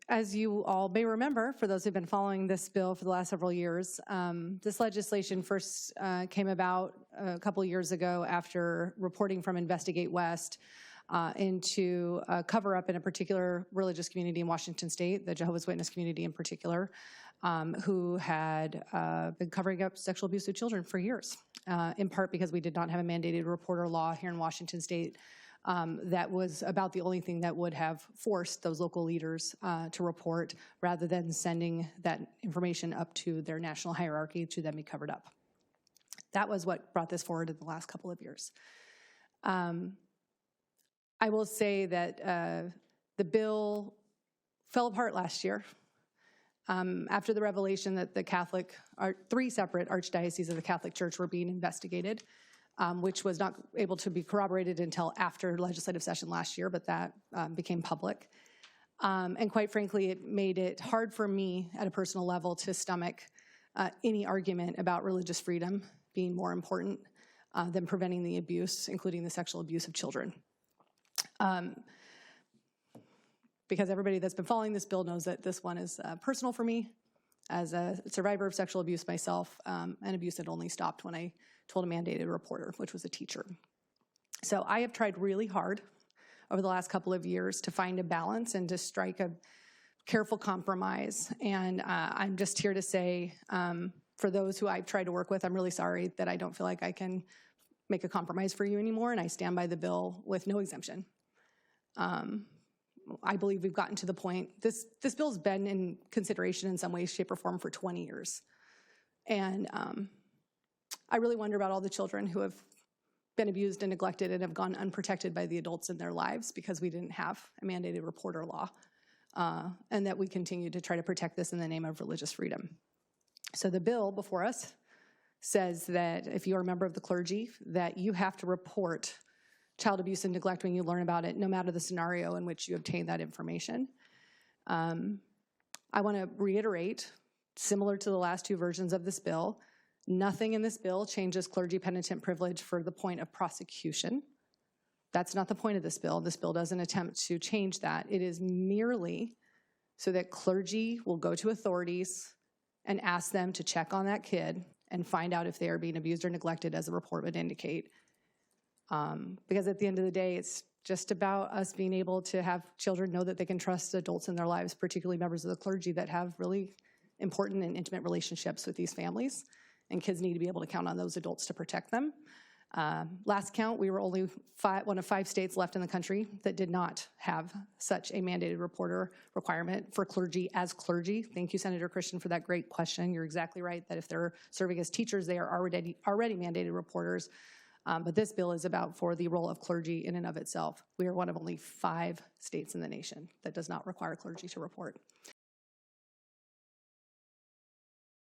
As you all may remember, for those who've been following this bill for the last several years, this legislation first came about a couple years ago after reporting from Investigate West into a cover-up in a particular religious community in Washington State, the Jehovah's Witness community in particular, who had been covering up sexual abuse of children for years, in part because we did not have a mandated reporter law here in Washington State. That was about the only thing that would have forced those local leaders to report rather than sending that information up to their national hierarchy to then be covered up. That was what brought this forward in the last couple of years. I will say that the bill fell apart last year after the revelation that the three separate archdioceses of the Catholic Church were being investigated. Which was not able to be corroborated until after legislative session last year, but that became public. And quite frankly, it made it hard for me at a personal level to stomach any argument about religious freedom being more important than preventing the abuse, including the sexual abuse of children. Because everybody that's been following this bill knows that this one is personal for me as a survivor of sexual abuse myself, and abuse that only stopped when I told a mandated reporter, which was a teacher. So I have tried really hard over the last couple of years to find a balance and to strike a careful compromise. And I'm just here to say, for those who I've tried to work with, I'm really sorry that I don't feel like I can make a compromise for you anymore, and I stand by the bill with no exemption. I believe we've gotten to the point, this bill's been in consideration in some way, shape, or form for 20 years. And I really wonder about all the children who have been abused and neglected and have gone unprotected by the adults in their lives because we didn't have a mandated reporter law, and that we continue to try to protect this in the name of religious freedom. So the bill before us says that if you're a member of the clergy, that you have to report child abuse and neglect when you learn about it, no matter the scenario in which you obtain that information. I want to reiterate, similar to the last two versions of this bill, nothing in this bill changes clergy penitent privilege for the point of prosecution. That's not the point of this bill. This bill doesn't attempt to change that. It is merely so that clergy will go to authorities and ask them to check on that kid and find out if they are being abused or neglected, as the report would indicate. Because at the end of the day, it's just about us being able to have children know that they can trust adults in their lives, particularly members of the clergy that have really important and intimate relationships with these families. And kids need to be able to count on those adults to protect them. Last count, we were only one of 5 states left in the country that did not have such a mandated reporter requirement for clergy as clergy. Thank you, Senator Christian, for that great question. You're exactly right that if they're serving as teachers, they are already mandated reporters. But this bill is about for the role of clergy in and of itself. We are one of only 5 states in the nation that does not require clergy to report.